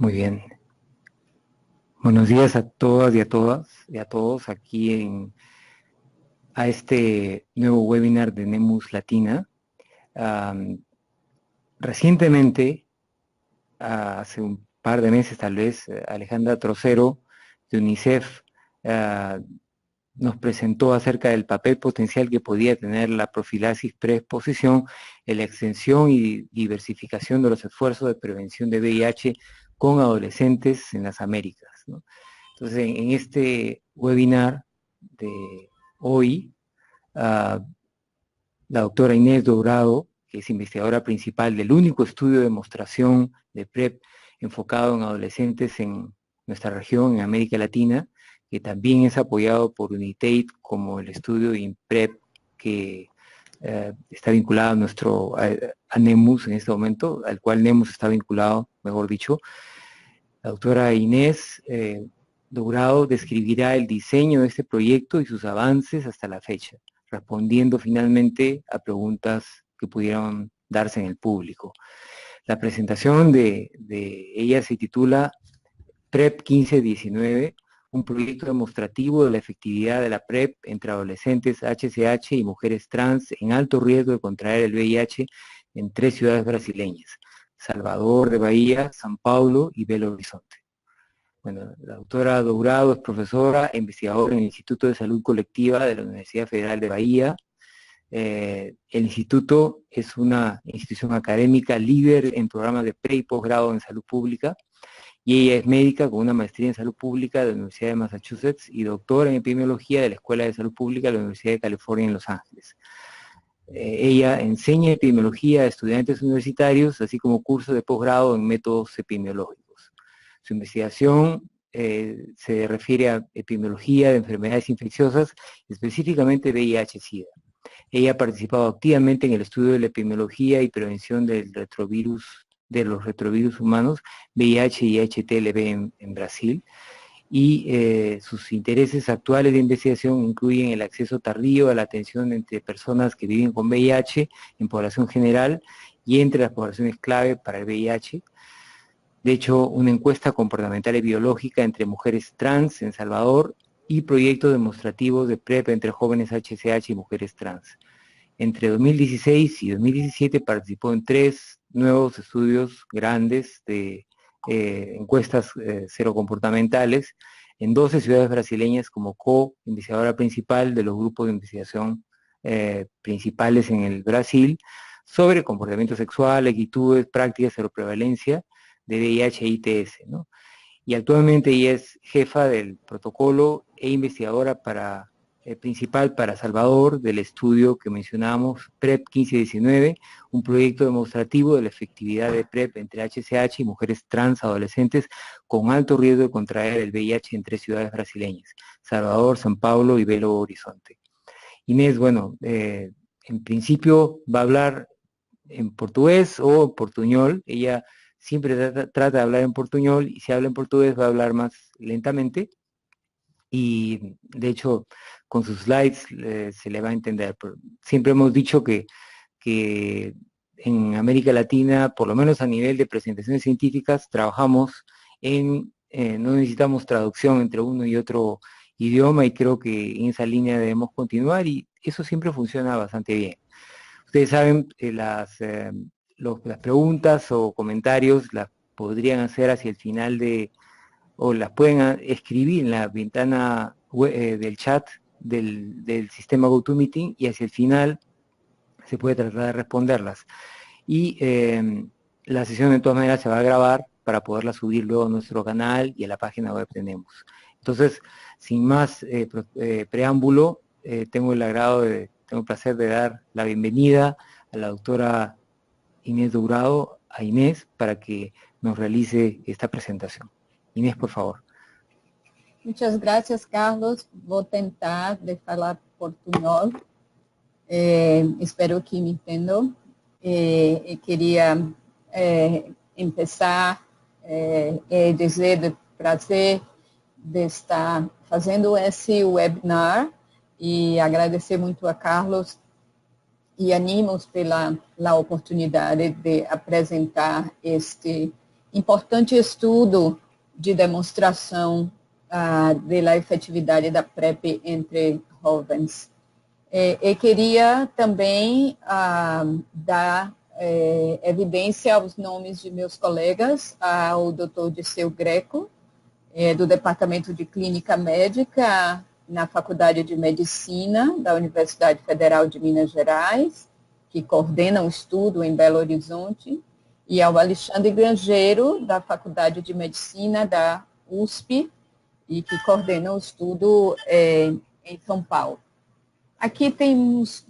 Muy bien. Buenos días a todas y a todos aquí a este nuevo webinar de NEMUS Latina. Recientemente, hace un par de meses tal vez, Alejandra Trocero de UNICEF nos presentó acerca del papel potencial que podía tener la profilaxis preexposición en la extensión y diversificación de los esfuerzos de prevención de VIH con adolescentes en las Américas, ¿no? Entonces, en este webinar de hoy, la doctora Inés Dourado, que es investigadora principal del único estudio de demostración de PrEP enfocado en adolescentes en nuestra región, en América Latina, que también es apoyado por UNITAID como el estudio INPREP, que está vinculado a NEMUS en este momento, al cual NEMUS está vinculado, mejor dicho. La doctora Inés Dourado describirá el diseño de este proyecto y sus avances hasta la fecha, respondiendo finalmente a preguntas que pudieran darse en el público. La presentación de ella se titula PrEP 1519, un proyecto demostrativo de la efectividad de la PrEP entre adolescentes HCH y mujeres trans en alto riesgo de contraer el VIH en 3 ciudades brasileñas: Salvador de Bahía, San Paulo y Belo Horizonte. Bueno, la doctora Dourado es profesora e investigadora en el Instituto de Salud Colectiva de la Universidad Federal de Bahía. El instituto es una institución académica líder en programas de pre y posgrado en salud pública, y ella es médica con una maestría en salud pública de la Universidad de Massachusetts y doctora en epidemiología de la Escuela de Salud Pública de la Universidad de California en Los Ángeles. Ella enseña epidemiología a estudiantes universitarios, así como cursos de posgrado en métodos epidemiológicos. Su investigación se refiere a epidemiología de enfermedades infecciosas, específicamente VIH-Sida. Ella ha participado activamente en el estudio de la epidemiología y prevención de los retrovirus humanos, VIH y HTLV en Brasil, y sus intereses actuales de investigación incluyen el acceso tardío a la atención entre personas que viven con VIH en población general y entre las poblaciones clave para el VIH. De hecho, una encuesta comportamental y biológica entre mujeres trans en Salvador y proyectos demostrativos de PrEP entre jóvenes HCH y mujeres trans. Entre 2016 y 2017 participó en 3 nuevos estudios grandes de encuestas serocomportamentales en 12 ciudades brasileñas como co-investigadora principal de los grupos de investigación principales en el Brasil sobre comportamiento sexual, actitudes, prácticas, seroprevalencia de VIH e ITS, ¿no? Y actualmente ella es jefa del protocolo e investigadora principal para Salvador del estudio que mencionamos, PrEP 1519, un proyecto demostrativo de la efectividad de PrEP entre HCH y mujeres trans adolescentes con alto riesgo de contraer el VIH en 3 ciudades brasileñas: Salvador, San Paulo y Belo Horizonte. Inés, bueno, en principio va a hablar en portugués o portuñol. Ella siempre trata de hablar en portuñol, y si habla en portugués va a hablar más lentamente, y de hecho con sus slides se le va a entender. Siempre hemos dicho que en América Latina, por lo menos a nivel de presentaciones científicas, trabajamos no necesitamos traducción entre uno y otro idioma, y creo que en esa línea debemos continuar, y eso siempre funciona bastante bien. Ustedes saben, las preguntas o comentarios las podrían hacer hacia el final o las pueden escribir en la ventana del chat del sistema GoToMeeting, y hacia el final se puede tratar de responderlas. Y la sesión de todas maneras se va a grabar para poderla subir luego a nuestro canal y a la página web de NEMUS. Entonces, sin más preámbulo, tengo el placer de dar la bienvenida a la doctora Inés Dourado, a Inés, para que nos realice esta presentación. Inés, por favor. Muchas gracias, Carlos. Vou tentar de falar portunhol. Espero que me entendam. Queria começar a dizer do prazer de estar fazendo esse webinar e agradecer muito a Carlos e a NEMUS pela oportunidade de apresentar este importante estudo de demonstração da efetividade da PrEP entre jovens. E queria também dar evidência aos nomes de meus colegas, ao Dr. Dirceu Greco, do Departamento de Clínica Médica na Faculdade de Medicina da Universidade Federal de Minas Gerais, que coordena o estudo em Belo Horizonte, e ao Alexandre Grangeiro, da Faculdade de Medicina da USP, e que coordena o estudo em São Paulo. Aqui temos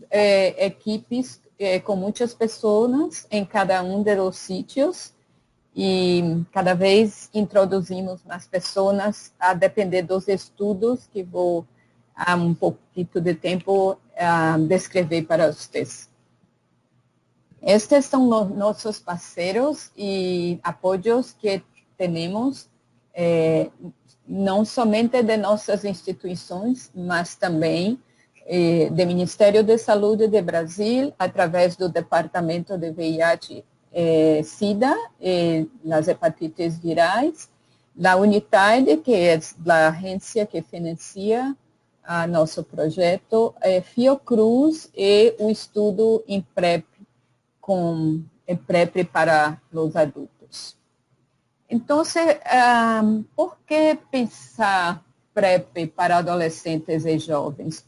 equipes com muitas pessoas em cada um dos sítios, e cada vez introduzimos mais pessoas a depender dos estudos que vou, há um pouquinho de tempo, descrever para vocês. Estes são nossos parceiros e apoios que temos, não somente de nossas instituições, mas também do Ministério da Saúde do Brasil, através do Departamento de VIH SIDA, nas hepatites virais, da UNITAID, que é a agência que financia nosso projeto, Fiocruz e o estudo em PrEP, PrEP para os adultos. Então, por que pensar PrEP para adolescentes e jovens?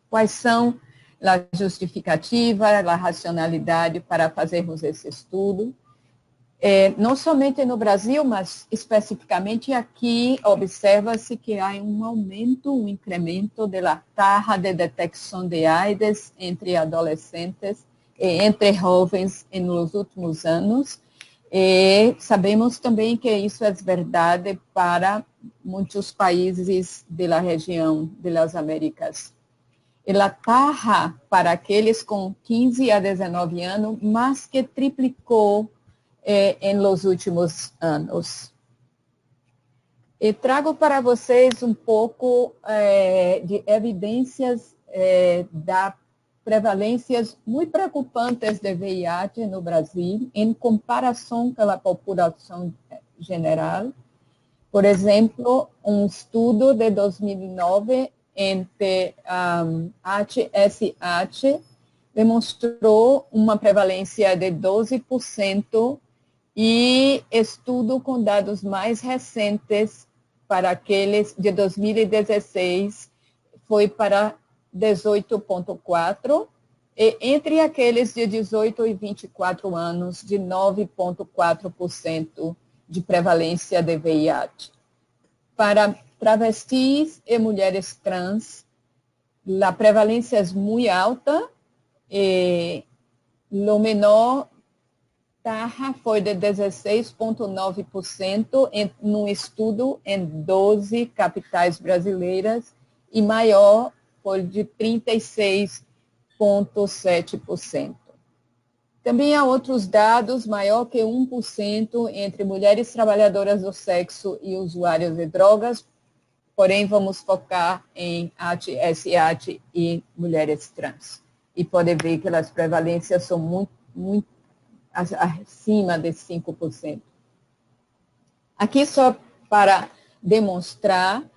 Quais são a justificativa, a racionalidade para fazermos esse estudo? Não somente no Brasil, mas especificamente aqui, observa-se que há um aumento, um incremento da taxa de detecção de AIDS entre adolescentes e entre jovens nos últimos anos. E sabemos também que isso é verdade para muitos países da região das Américas. E a taxa para aqueles com 15 a 19 anos, mais que triplicou em los últimos anos. E trago para vocês um pouco de evidências da prevalências muito preocupantes de VIH no Brasil, em comparação com a população geral. Por exemplo, um estudo de 2009 entre HSH demonstrou uma prevalência de 12% e estudo com dados mais recentes para aqueles de 2016 foi para 18,4%, e entre aqueles de 18 e 24 anos, de 9,4% de prevalência de VIH. Para travestis e mulheres trans, a prevalência é muito alta, e o menor taxa foi de 16,9% num estudo em 12 capitais brasileiras, e maior foi de 36,7%. Também há outros dados, maior que 1% entre mulheres trabalhadoras do sexo e usuários de drogas, porém vamos focar em HSH e mulheres trans. E pode ver que as prevalências são muito acima de 5%. Aqui só para demonstrar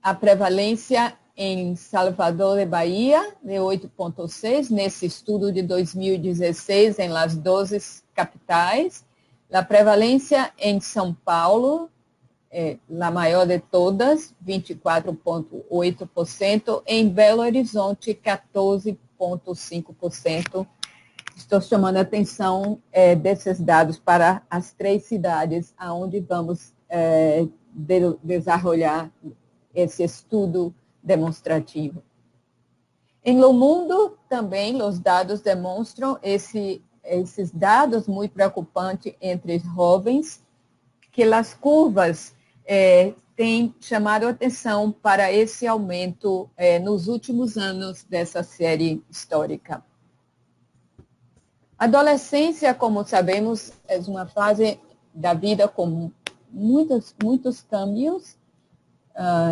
a prevalência em Salvador de Bahia, de 8,6%, nesse estudo de 2016, em las 12 capitais. A prevalência em São Paulo, a maior de todas, 24,8%, em Belo Horizonte, 14,5%. Estou chamando a atenção desses dados para as 3 cidades onde vamos desenvolver esse estudo demonstrativo. Em no mundo, também, os dados demonstram esses dados muito preocupantes entre jovens, que as curvas têm chamado a atenção para esse aumento nos últimos anos dessa série histórica. A adolescência, como sabemos, é uma fase da vida com muitos câmbios.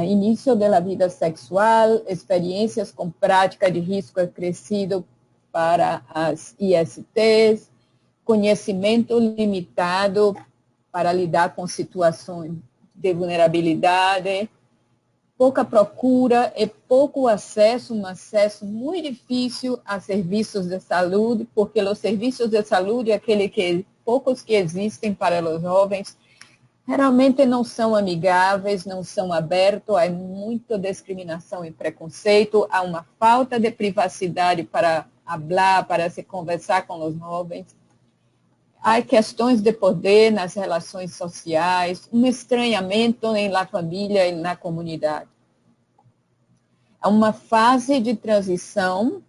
Início da vida sexual, experiências com prática de risco acrescido para as ISTs, conhecimento limitado para lidar com situações de vulnerabilidade, pouca procura e pouco acesso, um acesso muito difícil a serviços de saúde, porque os serviços de saúde, poucos que existem para os jovens, geralmente não são amigáveis, não são abertos, há muita discriminação e preconceito, há uma falta de privacidade para falar, para se conversar com os jovens. Há questões de poder nas relações sociais, um estranhamento na família e na comunidade. É uma fase de transição,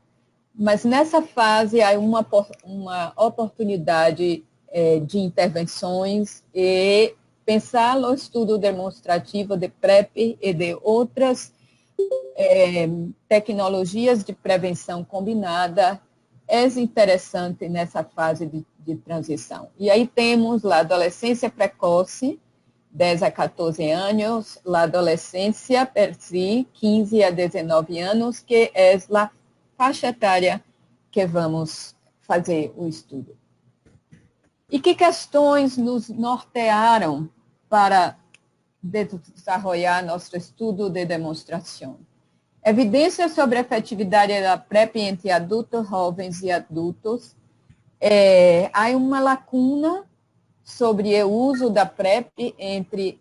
mas nessa fase há uma oportunidade de intervenções e pensar no estudo demonstrativo de PrEP e de outras tecnologias de prevenção combinada é interessante nessa fase de transição. E aí temos a adolescência precoce, 10 a 14 anos, a adolescência per si, 15 a 19 anos, que é a faixa etária que vamos fazer o estudo. E que questões nos nortearam para desenvolver nosso estudo de demonstração? Evidências sobre a efetividade da PrEP entre adultos, jovens e adultos. Há uma lacuna sobre o uso da PrEP entre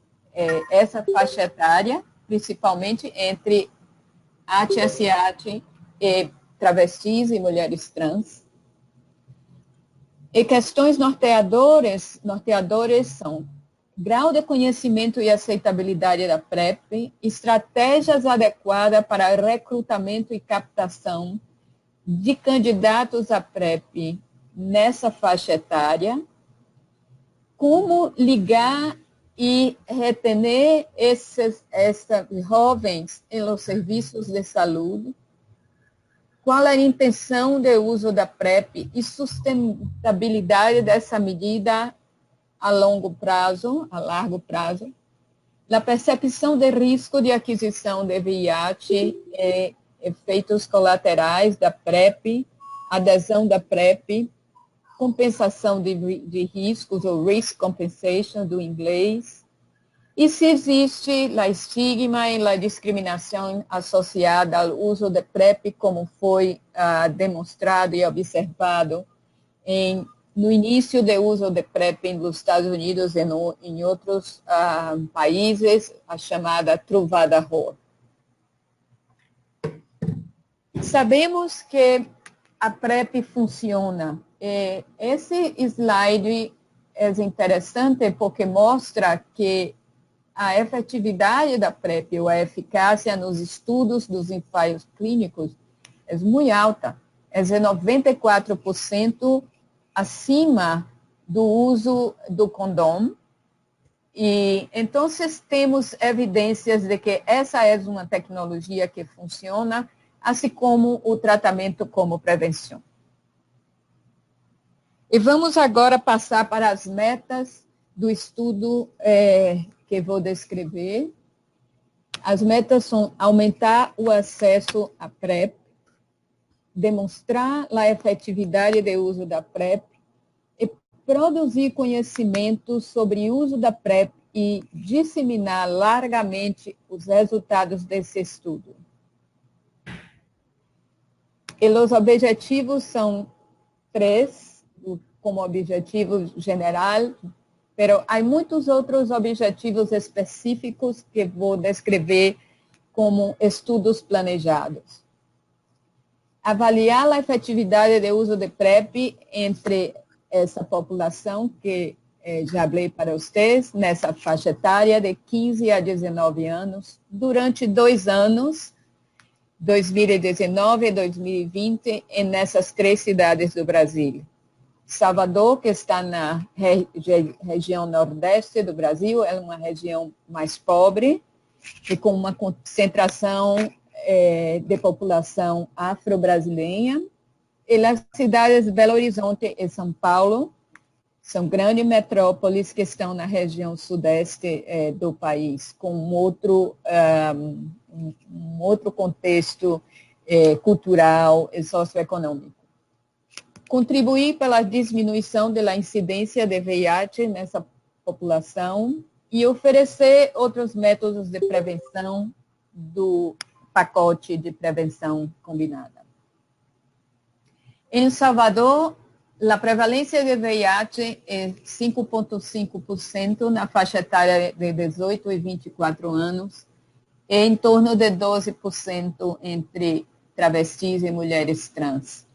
essa faixa etária, principalmente entre HSH e travestis e mulheres trans. E questões norteadoras são grau de conhecimento e aceitabilidade da PrEP, estratégias adequadas para recrutamento e captação de candidatos à PrEP nessa faixa etária, como ligar e reter esses jovens nos serviços de saúde, qual é a intenção de uso da PrEP e sustentabilidade dessa medida a largo prazo, a percepção de risco de aquisição de VIH e efeitos colaterais da PrEP, adesão da PrEP, compensação de riscos, ou risk compensation do inglês, e se existe a estigma e a discriminação associada ao uso de PrEP, como foi demonstrado e observado no início do uso de PrEP nos Estados Unidos e em outros países, a chamada truvada roxa. Sabemos que a PrEP funciona. Esse slide é interessante porque mostra que a efetividade da PrEP ou a eficácia nos estudos dos ensaios clínicos é muito alta. É de 94% acima do uso do condom. E, então, temos evidências de que essa é uma tecnologia que funciona, assim como o tratamento como prevenção. E vamos agora passar para as metas do estudo que vou descrever. As metas são aumentar o acesso à PrEP, demonstrar a efetividade do uso da PrEP e produzir conhecimento sobre o uso da PrEP e disseminar largamente os resultados desse estudo. E os objetivos são 3, como objetivo geral, mas há muitos outros objetivos específicos que vou descrever como estudos planejados. Avaliar a efetividade do uso de PrEP entre essa população que já falei para vocês, nessa faixa etária de 15 a 19 anos, durante 2 anos, 2019 e 2020, nessas 3 cidades do Brasil. Salvador, que está na região nordeste do Brasil, é uma região mais pobre e com uma concentração de população afro-brasileira. E as cidades de Belo Horizonte e São Paulo são grandes metrópoles que estão na região sudeste do país, com um outro contexto cultural e socioeconômico. Contribuir pela diminuição da incidência de VIH nessa população e oferecer outros métodos de prevenção do pacote de prevenção combinada. Em Salvador, a prevalência de VIH é 5,5% na faixa etária de 18 e 24 anos, e em torno de 12% entre travestis e mulheres trans.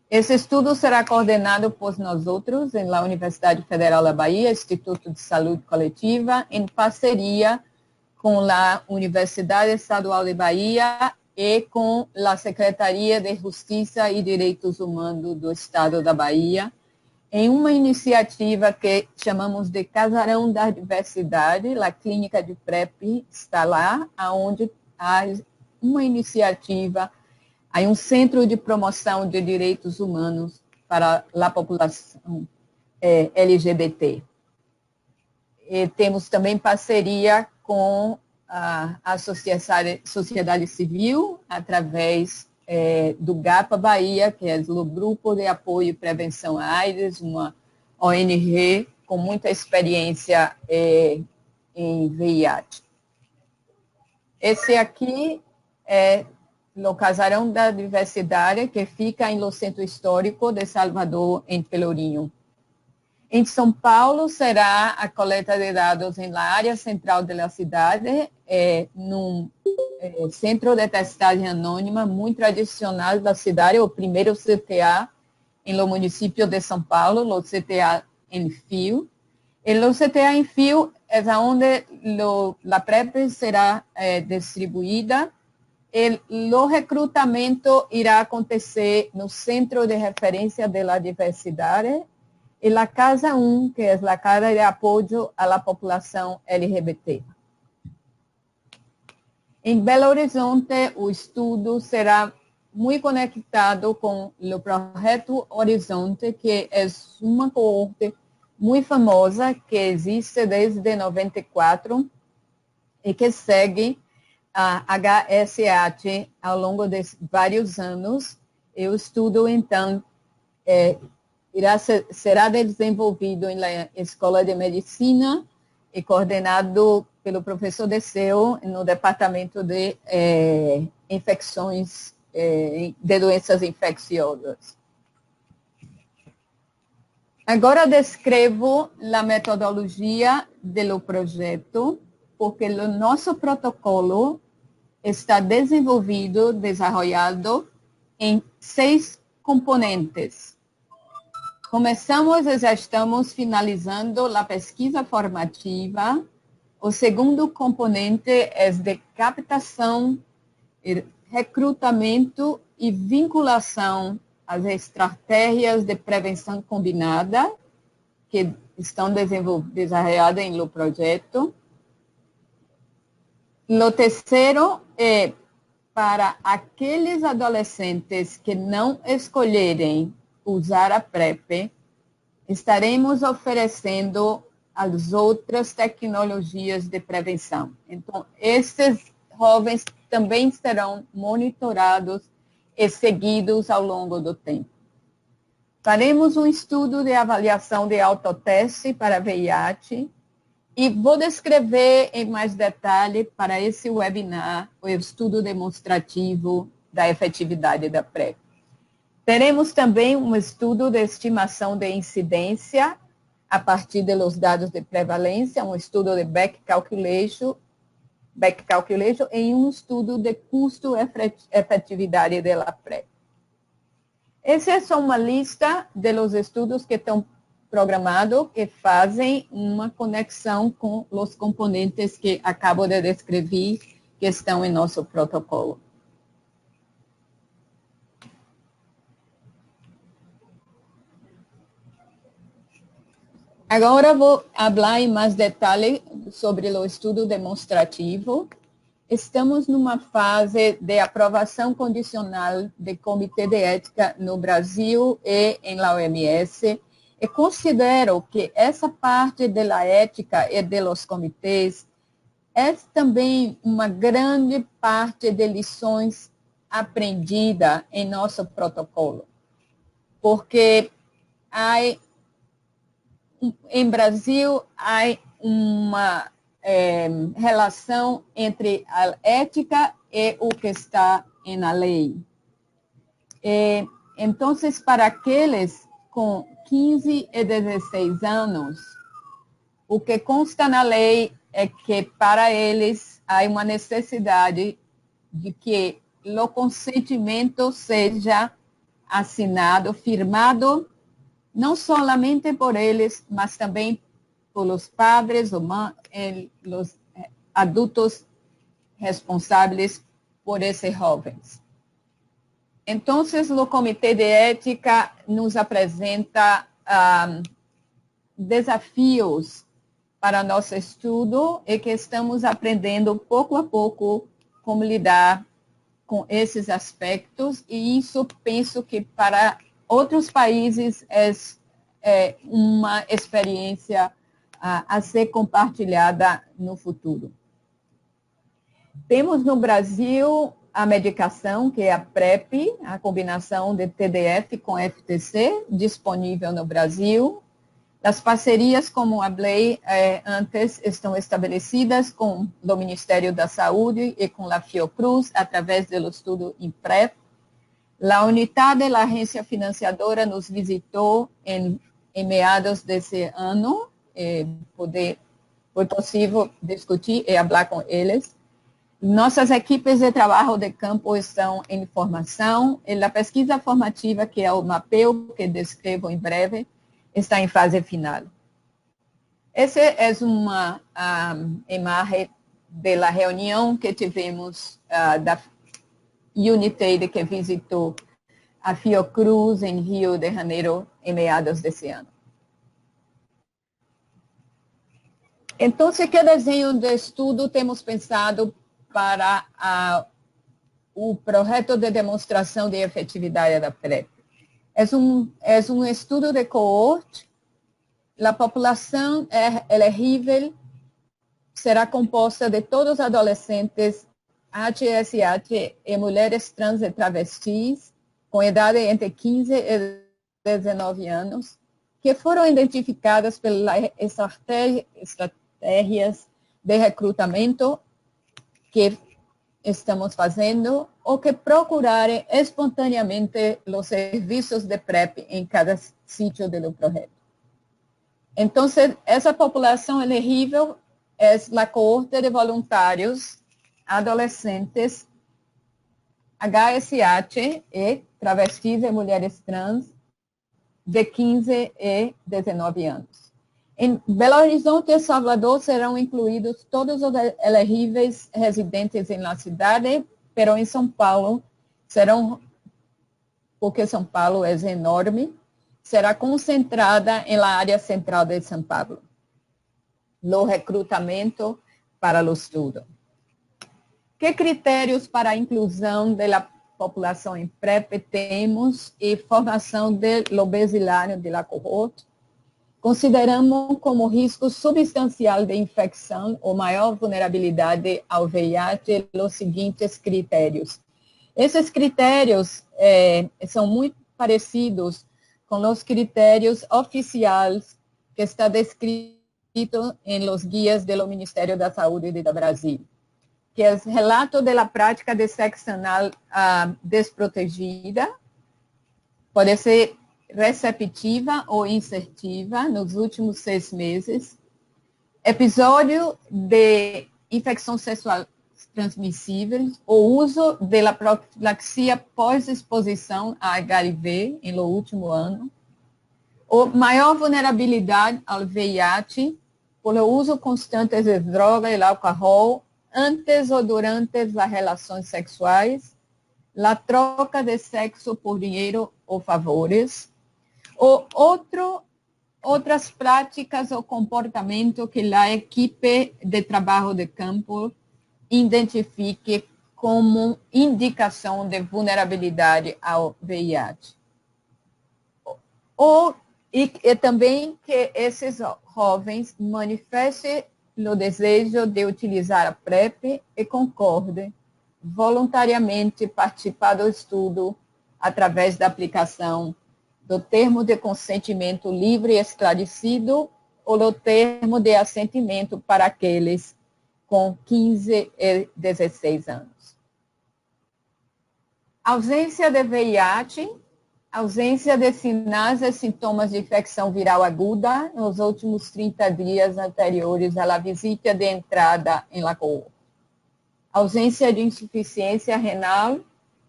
Esse estudo será coordenado por nós outros, na Universidade Federal da Bahia, Instituto de Saúde Coletiva, em parceria com a Universidade Estadual de Bahia e com a Secretaria de Justiça e Direitos Humanos do Estado da Bahia, em uma iniciativa que chamamos de Casarão da Diversidade. A clínica de PrEP está lá, onde há uma iniciativa, há um centro de promoção de direitos humanos para a população LGBT. E temos também parceria com a sociedade civil, através do GAPA Bahia, que é o Grupo de Apoio e Prevenção à AIDS, uma ONG com muita experiência em VIH. Esse aqui é o Casarão da Diversidade, que fica no Centro Histórico de Salvador, em Pelourinho. Em São Paulo, será a coleta de dados na área central da cidade, num centro de testagem anônima muito tradicional da cidade, o primeiro CTA no município de São Paulo, o CTA em Fio. E o CTA em Fio é onde a PrEP será distribuída. O recrutamento irá acontecer no Centro de Referência da Diversidade, e a Casa 1, que é a Casa de Apoio à População LGBT. Em Belo Horizonte, o estudo será muito conectado com o Projeto Horizonte, que é uma coorte muito famosa, que existe desde 94 e que segue a HSH ao longo de vários anos. E o estudo, então, será desenvolvido na Escola de Medicina e coordenado pelo professor Deseu no Departamento de Infecções, de Doenças Infecciosas. Agora descrevo a metodologia do projeto, porque o nosso protocolo está desenvolvido em 6 componentes. Começamos e já estamos finalizando a pesquisa formativa. O segundo componente é de captação, recrutamento e vinculação às estratégias de prevenção combinada que estão desenvolvidas no projeto. O terceiro é para aqueles adolescentes que não escolherem usar a PrEP, estaremos oferecendo as outras tecnologias de prevenção. Então, esses jovens também serão monitorados e seguidos ao longo do tempo. Faremos um estudo de avaliação de autoteste para VIH e vou descrever em mais detalhe para esse webinar o estudo demonstrativo da efetividade da PrEP. Teremos também um estudo de estimação de incidência a partir dos dados de prevalência, um estudo de back calculation e um estudo de custo-efetividade da PrEP. Essa é só uma lista dos estudos que estão programados, que fazem uma conexão com os componentes que acabo de descrever, que estão em nosso protocolo. Agora vou falar em mais detalhe sobre o estudo demonstrativo. Estamos numa fase de aprovação condicional do Comitê de Ética no Brasil e em la OMS, e considero que essa parte da ética e dos comitês é também uma grande parte de lições aprendidas em nosso protocolo, porque há em Brasil, há uma relação entre a ética e o que está na lei. Então, para aqueles com 15 e 16 anos, o que consta na lei é que, para eles, há uma necessidade de que o consentimento seja assinado, firmado, não somente por eles, mas também pelos padres, os adultos responsáveis por esses jovens. Então, o Comitê de Ética nos apresenta desafios para nosso estudo e que estamos aprendendo pouco a pouco como lidar com esses aspectos, e isso penso que para outros países é uma experiência a ser compartilhada no futuro. Temos no Brasil a medicação, que é a PrEP, a combinação de TDF com FTC, disponível no Brasil. As parcerias, como falei antes, estão estabelecidas com o Ministério da Saúde e com a Fiocruz, através do estudo IMPREP. A unidade da agência financiadora nos visitou em meados desse ano, foi possível discutir e falar com eles. Nossas equipes de trabalho de campo estão em formação, e a pesquisa formativa, que é o mapeio, que descrevo em breve, está em fase final. Essa é uma imagem da reunião que tivemos da Unitaid, que visitou a Fiocruz em Rio de Janeiro em meados desse ano. Então, que desenho de estudo temos pensado para o projeto de demonstração de efetividade da PrEP? É um estudo de coorte. A população elegível será composta de todos os adolescentes HSH e mulheres trans e travestis com idade entre 15 e 19 anos, que foram identificadas pelas estratégias de recrutamento que estamos fazendo, ou que procurarem espontaneamente os serviços de PrEP em cada sítio do projeto. Então, essa população elegível é a coorte de voluntários adolescentes HSH e travestis e mulheres trans de 15 e 19 anos. Em Belo Horizonte e Salvador serão incluídos todos os elegíveis residentes na cidade, mas em São Paulo serão, porque São Paulo é enorme, será concentrada na área central de São Paulo, no recrutamento para o estudo. Que critérios para a inclusão da população em PrEP temos e formação do basilário da coorte? Consideramos como risco substancial de infecção ou maior vulnerabilidade ao VIH os seguintes critérios. Esses critérios são muito parecidos com os critérios oficiais que está descrito em los guias do Ministério da Saúde do Brasil, que é o relato da prática de sexo anal desprotegida, pode ser receptiva ou insertiva nos últimos 6 meses, episódio de infecção sexual transmissível, o uso da profilaxia pós-exposição a HIV no último ano, ou maior vulnerabilidade ao VIH pelo uso constante de droga e álcool antes ou durante as relações sexuais, a troca de sexo por dinheiro ou favores, ou outras práticas ou comportamento que a equipe de trabalho de campo identifique como indicação de vulnerabilidade ao VIH. E também que esses jovens manifestem o desejo de utilizar a PrEP e concordem voluntariamente participar do estudo através da aplicação do termo de consentimento livre e esclarecido o termo de assentimento para aqueles com 15 e 16 anos. Ausência de VIH, ausência de sinais e sintomas de infecção viral aguda nos últimos 30 dias anteriores à visita de entrada em Lagoa. Ausência de insuficiência renal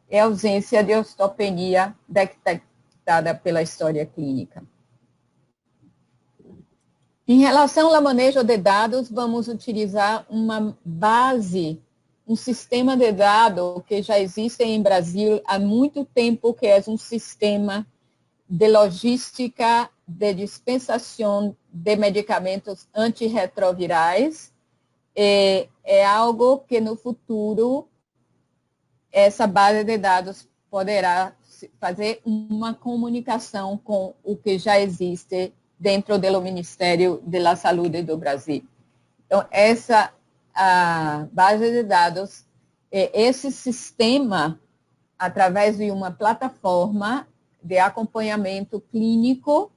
e ausência de osteopenia detectada pela história clínica. Em relação ao manejo de dados, vamos utilizar uma base, um sistema de dados que já existe em Brasil há muito tempo, que é um sistema de logística de dispensação de medicamentos antirretrovirais. É algo que no futuro essa base de dados poderá fazer uma comunicação com o que já existe dentro do Ministério da Saúde do Brasil. Então, essa a base de dados, esse sistema, através de uma plataforma de acompanhamento clínico,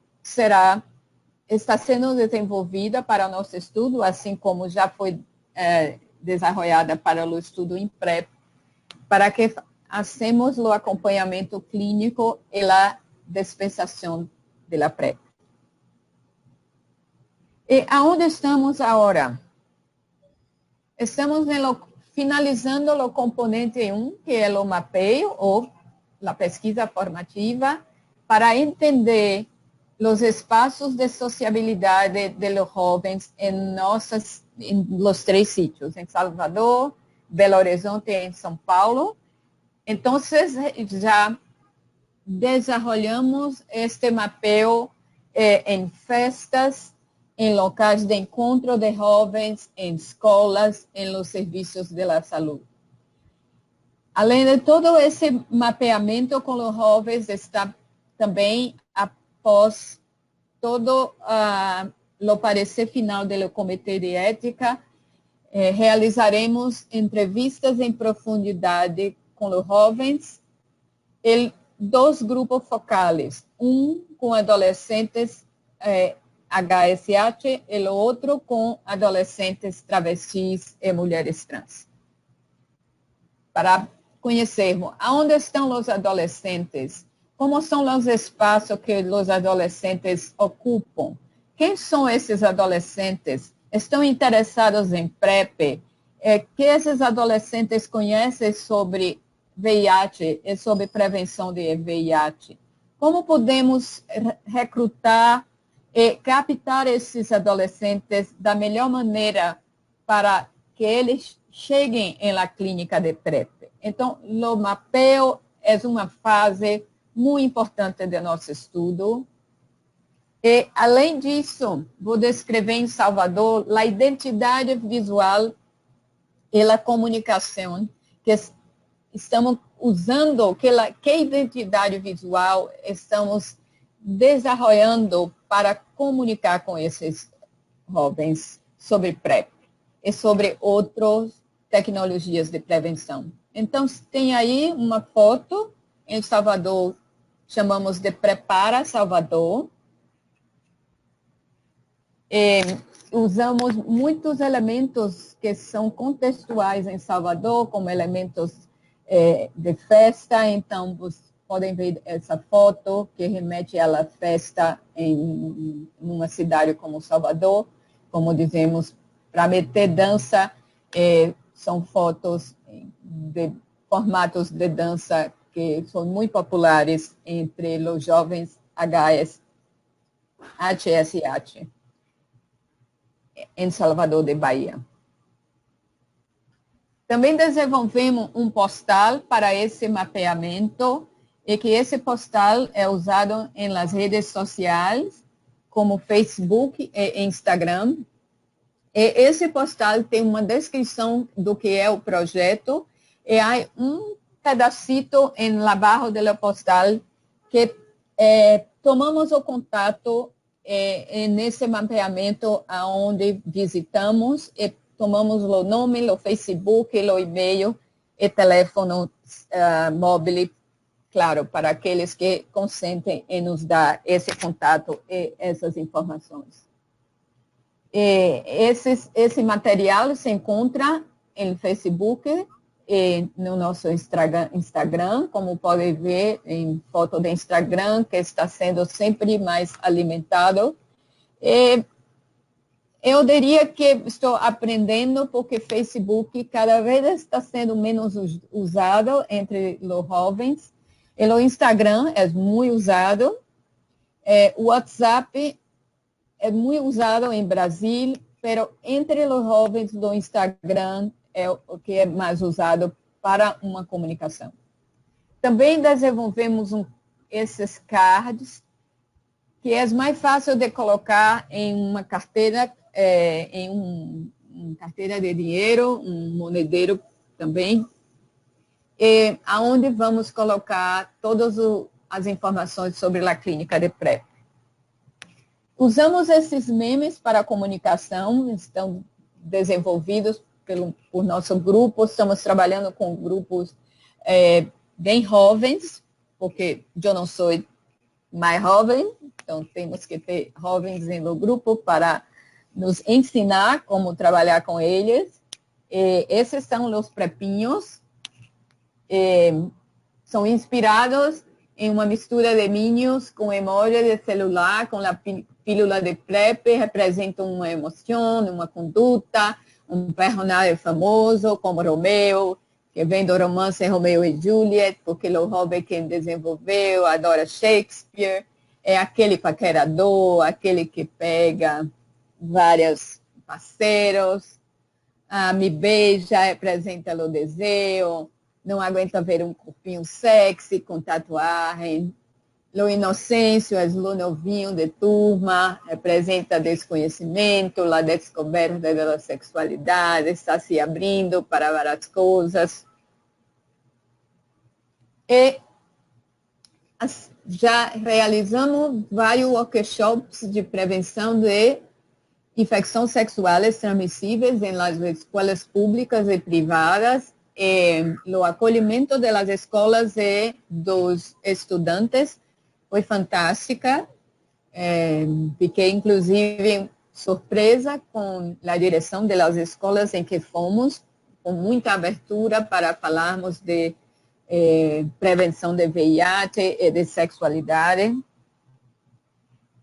está sendo desenvolvida para o nosso estudo, assim como já foi desenvolvida para o estudo em PrEP, para que hacemos o acompanhamento clínico e a dispensação da PrEP. E aonde estamos agora? Estamos finalizando o componente 1, que é o mapeio, ou a pesquisa formativa, para entender os espaços de sociabilidade de los jovens em los 3 sítios, em Salvador, Belo Horizonte e em São Paulo. Então, já desenvolvemos este mapeio em festas, em locais de encontro de jovens, em escolas, em los serviços de la saúde. Além de todo esse mapeamento com os jovens, está também, após todo o parecer final do Comitê de Ética, realizaremos entrevistas em profundidade com os jovens em 2 grupos focais, um com adolescentes HSH e o outro com adolescentes travestis e mulheres trans. Para conhecermos aonde estão os adolescentes, como são os espaços que os adolescentes ocupam, quem são esses adolescentes, estão interessados em PrEP, que esses adolescentes conhecem sobre VIH e sobre prevenção de VIH, como podemos recrutar e captar esses adolescentes da melhor maneira para que eles cheguem na clínica de PrEP. Então, o mapeio é uma fase muito importante do nosso estudo. E, além disso, vou descrever em Salvador a identidade visual e a comunicação que estamos usando, que identidade visual estamos desenvolvendo para comunicar com esses jovens sobre PrEP e sobre outras tecnologias de prevenção. Então, tem aí uma foto em Salvador, chamamos de Prepara Salvador. E usamos muitos elementos que são contextuais em Salvador, como elementos de festa. Então, vocês podem ver essa foto que remete à festa em uma cidade como Salvador. Como dizemos, para meter dança, são fotos de formatos de dança que são muito populares entre os jovens HSH em Salvador de Bahia. Também desenvolvemos um postal para esse mapeamento, e que esse postal é usado em las redes sociais, como Facebook e Instagram. E esse postal tem uma descrição do que é o projeto, e há um pedacito em abaixo do postal que tomamos o contato nesse mapeamento onde visitamos e tomamos o nome, o Facebook, o e-mail e telefone móvel, claro, para aqueles que consentem em nos dar esse contato e essas informações. Esse material se encontra no Facebook e no nosso Instagram, como podem ver em foto do Instagram, que está sendo sempre mais alimentado. Eu diria que estou aprendendo porque Facebook cada vez está sendo menos usado entre os jovens. E o Instagram é muito usado. O WhatsApp é muito usado em Brasil, mas entre os jovens do Instagram é o que é mais usado para uma comunicação. Também desenvolvemos esses cards, que é mais fácil de colocar em uma carteira, em uma carteira de dinheiro, um monedeiro também, aonde vamos colocar todas as informações sobre a clínica de PrEP. Usamos esses memes para a comunicação, estão desenvolvidos por nosso grupo, estamos trabalhando com grupos bem jovens, porque eu não sou mais jovem, então temos que ter jovens no grupo para nos ensinar como trabalhar com eles. Esses são os prepinhos, são inspirados em uma mistura de minions com emoji de celular, com a pílula de PrEP, representam uma emoção, uma conduta, um personagem famoso como Romeu, que vem do romance Romeu e Juliet, porque o jovem quem desenvolveu adora Shakespeare, é aquele paquerador, aquele que pega vários parceiros, me beija, representa o desejo, não aguenta ver um corpinho sexy com tatuagem. O inocêncio é o novinho de turma, representa desconhecimento, a descoberta da sexualidade, está se abrindo para várias coisas. E já realizamos vários workshops de prevenção de infecções sexuais transmissíveis em las escolas públicas e privadas. O acolhimento das escolas e dos estudantes foi fantástica. Fiquei, inclusive, surpresa com a direção das escolas em que fomos, com muita abertura para falarmos de prevenção de VIH e de sexualidade.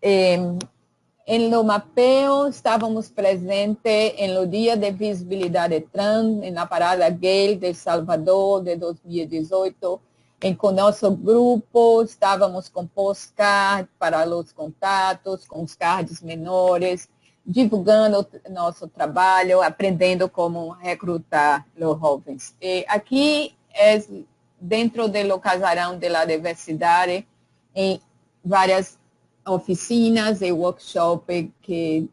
Em lo mapeo, estávamos presentes no Dia de Visibilidade Trans, na Parada Gay de Salvador, de 2018. Com nosso grupo, estávamos com postcards para os contatos, com os cards menores, divulgando nosso trabalho, aprendendo como recrutar os jovens. E aqui é dentro do casarão da diversidade, em várias oficinas e workshops que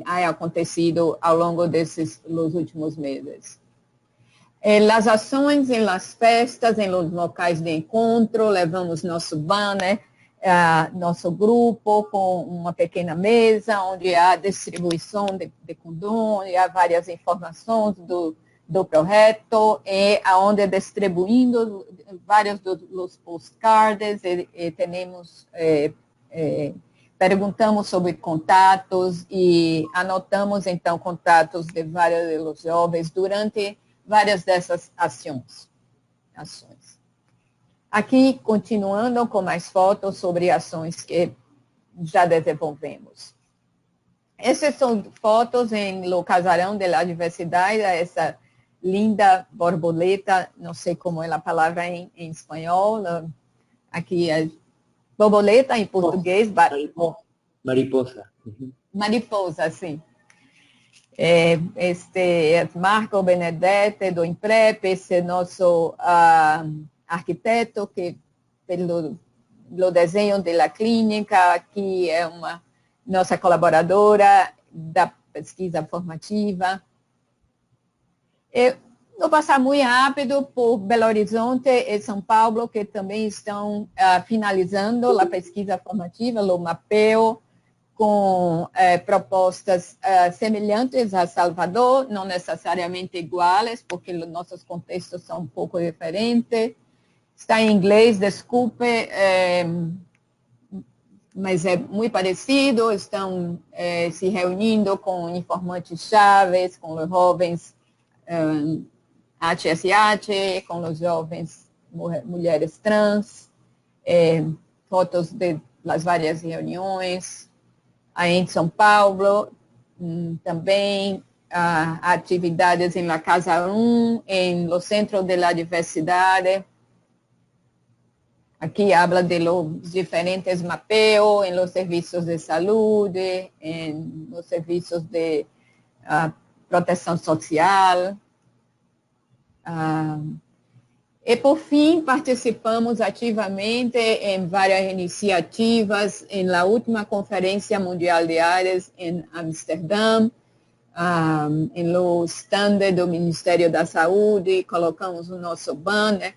ha acontecido ao longo desses últimos meses. As ações em las festas, em los locais de encontro, levamos nosso banner, nosso grupo com uma pequena mesa, onde há distribuição de condões, há várias informações do projeto, e onde distribuindo vários dos postcards, e temos perguntamos sobre contatos e anotamos, então, contatos de vários dos jovens durante várias dessas ações. Aqui, continuando com mais fotos sobre ações que já desenvolvemos. Essas são fotos em o casarão da diversidade, essa linda borboleta, não sei como é a palavra em espanhol, aqui é borboleta em português. Mariposa. Mariposa, sim. Este é Marco Benedetti, do IMPREP, esse é nosso arquiteto, que pelo desenho da clínica, aqui é uma nossa colaboradora da pesquisa formativa. Vou passar muito rápido por Belo Horizonte e São Paulo, que também estão finalizando a pesquisa formativa, o mapeo, com propostas semelhantes a Salvador, não necessariamente iguais, porque os nossos contextos são um pouco diferentes. Está em inglês, desculpe, mas é muito parecido, estão se reunindo com informantes chaves, com os jovens HSH, com os jovens mulheres trans, fotos das várias reuniões. Aí em São Paulo, também atividades em La Casa 1, em lo Centro de la Diversidade. Aqui habla de los diferentes mapeos en los servicios de salud, en los servicios de protección social. E, por fim, participamos ativamente em várias iniciativas em la última Conferência Mundial de AIDS em Amsterdã, em lo stand do Ministério da Saúde, colocamos o nosso banner.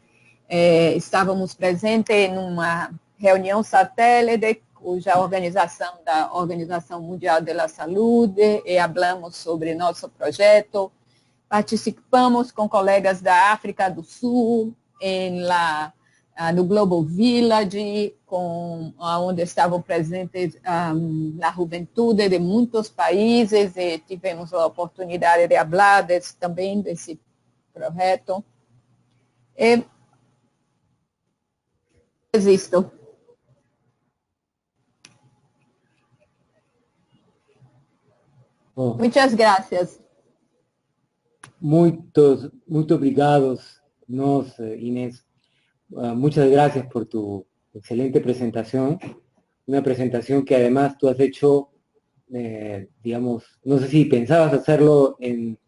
Estávamos presentes em uma reunião satélite, cuja organização da Organização Mundial da Saúde, e falamos sobre nosso projeto. Participamos com colegas da África do Sul, no Global Village, onde estavam presentes a juventude de muitos países, e tivemos a oportunidade de falar também desse projeto. Existo. Oh, muchas gracias. Muito obrigados, Inés. Muchas gracias por tu excelente presentación. Una presentación que además tú has hecho, digamos, no sé si pensabas hacerlo en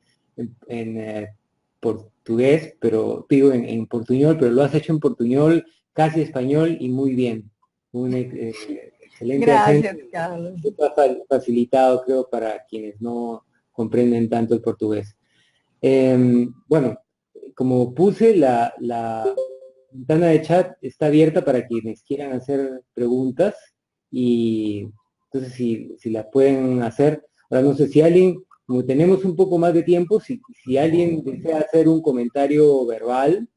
portugués, pero digo en portuñol, pero lo has hecho en portuñol, casi español y muy bien. Un excelente Gracias, acento. Carlos. Está facilitado, creo, para quienes no comprenden tanto el portugués. Bueno, como puse, la ventana de chat está abierta para quienes quieran hacer preguntas, y entonces si las pueden hacer. Ahora no sé si alguien, como tenemos un poco más de tiempo, si alguien desea hacer un comentario verbal,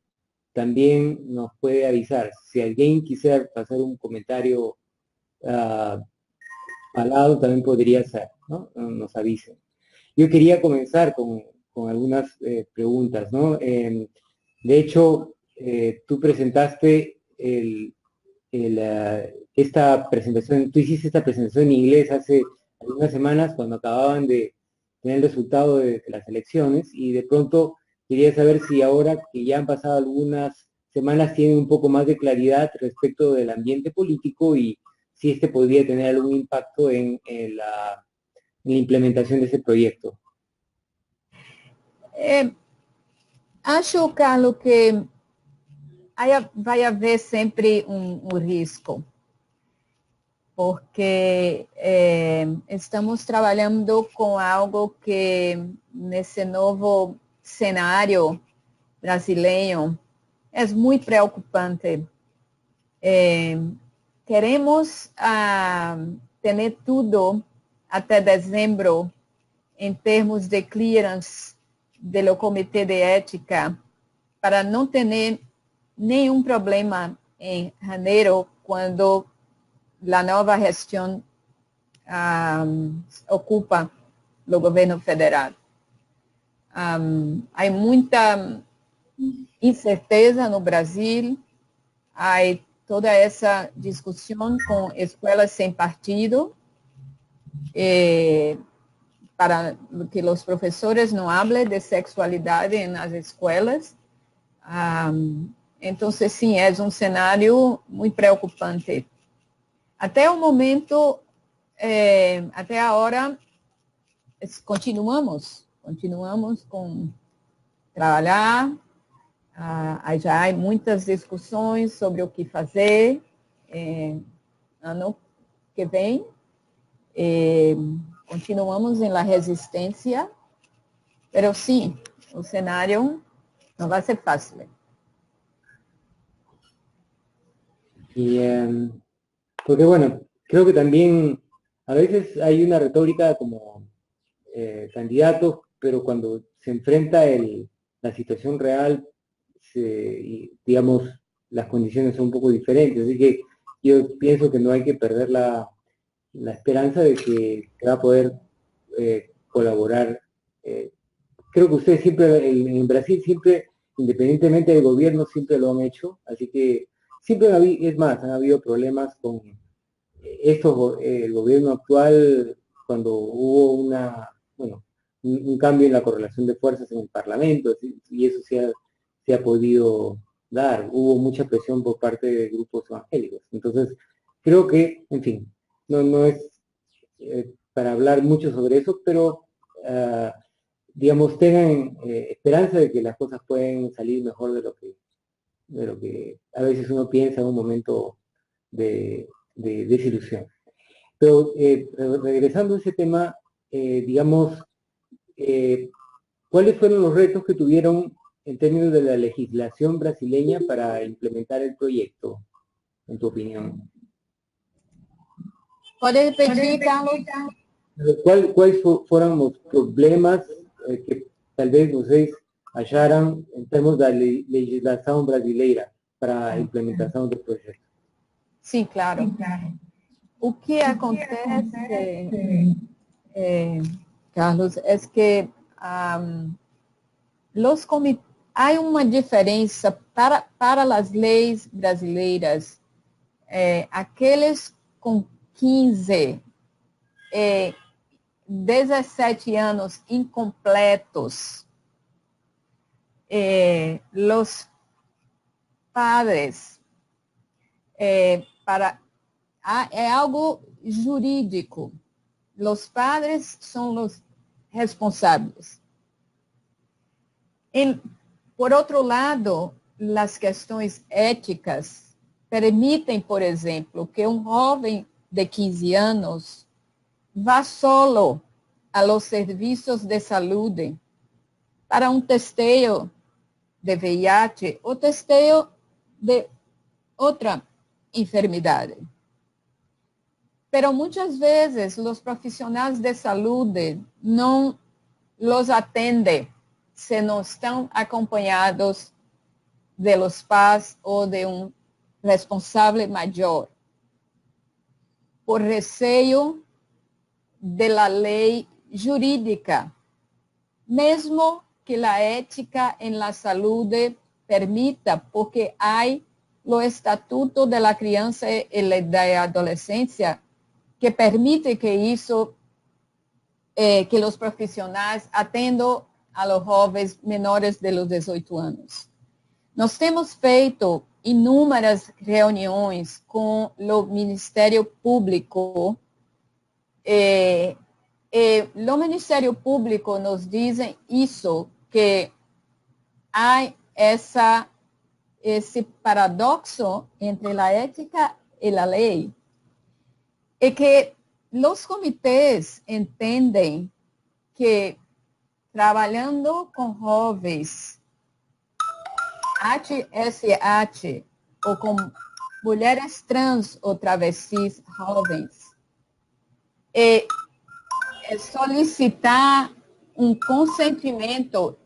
también nos puede avisar. Si alguien quisiera hacer un comentario hablado, también podría ser, ¿no? Nos avisen. Yo quería comenzar con algunas preguntas, ¿no? De hecho, tú presentaste esta presentación, tú hiciste esta presentación en inglés hace algunas semanas cuando acababan de tener el resultado de las elecciones, y de pronto quería saber si ahora que ya han pasado algunas semanas tienen un poco más de claridad respecto del ambiente político y si este podría tener algún impacto en la implementación de ese proyecto. Acho, Carlos, que vai haver sempre risco, porque estamos trabalhando com algo que, nesse novo cenário brasileiro, é muito preocupante. Queremos ter tudo até dezembro, em termos de clearance do Comitê de Ética, para não ter nenhum problema em janeiro, quando a nova gestão ocupa o governo federal. Há muita incerteza no Brasil, há toda essa discussão com escolas sem partido, para que os professores não falem de sexualidade nas escolas. Então, sim, é um cenário muito preocupante. Até o momento, até a hora, continuamos com trabalhar. Já há muitas discussões sobre o que fazer ano que vem. Continuamos em la resistência, pero sim, o cenário não vai ser fácil. Y porque bueno, creo que también a veces hay una retórica como candidatos, pero cuando se enfrenta la situación real, digamos, las condiciones son un poco diferentes. Así que yo pienso que no hay que perder la esperanza de que se va a poder colaborar. Creo que ustedes siempre, en Brasil, siempre, independientemente del gobierno, siempre lo han hecho, así que siempre es más, han habido problemas con el gobierno actual, cuando hubo bueno, un cambio en la correlación de fuerzas en el Parlamento, y eso se ha podido dar. Hubo mucha presión por parte de grupos evangélicos. Entonces, creo que, en fin, no es para hablar mucho sobre eso, pero digamos, tengan esperanza de que las cosas pueden salir mejor de lo que a veces uno piensa en un momento de desilusión. Pero regresando a ese tema, digamos, ¿cuáles fueron los retos que tuvieron en términos de la legislación brasileña para implementar el proyecto, en tu opinión? ¿Puede repetir, Carlos? ¿Cuáles fueron los problemas que tal vez vocês acharam em termos da legislação brasileira para a implementação do projeto? Sim, claro. O que acontece, Carlos, é que há uma diferença para as leis brasileiras. Aqueles com 15, 17 anos incompletos, os padres, é algo jurídico. Os padres são os responsáveis. Por outro lado, as questões éticas permitem, por exemplo, que um jovem de 15 anos vá solo a los serviços de saúde para um testeio de VIH ou testeio de outra enfermidade. Pero muitas vezes os profissionais de saúde não los atendem se não estão acompanhados de los pais ou de um responsável maior, por receio da lei jurídica, mesmo que a ética em la saúde permita, porque há o Estatuto da Criança e da Adolescência que permite que isso, que os profissionais atendam a los jovens menores de los 18 anos. Nós temos feito inúmeras reuniões com o Ministério Público. O Ministério Público nos dizem isso, que há esse paradoxo entre a ética e a lei, e que os comitês entendem que trabalhando com jovens HSH ou com mulheres trans ou travestis jovens, solicitar um consentimento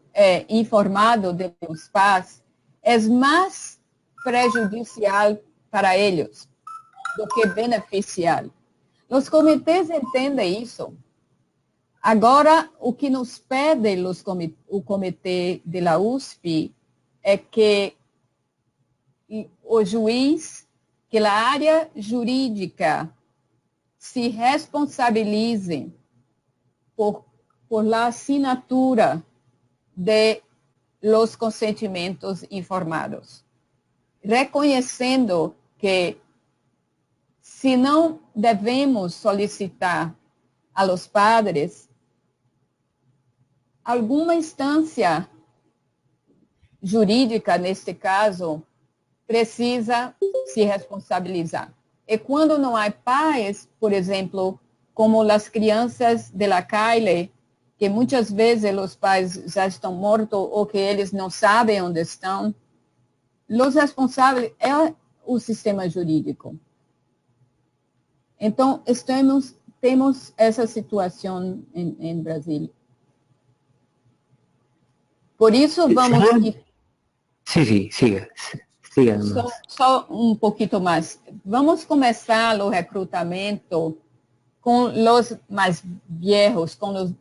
informado dos pais é mais prejudicial para eles do que beneficial. Os comitês entendem isso. Agora, o que nos pede o comitê da USP é que o juiz, que a área jurídica se responsabilize por la assinatura de los consentimentos informados, reconhecendo que se não devemos solicitar a los padres, alguma instância jurídica, neste caso, precisa se responsabilizar. E quando não há pais, por exemplo, como as crianças de la calle, que muitas vezes os pais já estão mortos ou que eles não sabem onde estão, os responsáveis é o sistema jurídico. Então, temos essa situação em Brasil. Por isso, vamos... Sí, siga. Siga nomás. Só um pouquinho mais. Vamos começar o recrutamento com os mais viejos, com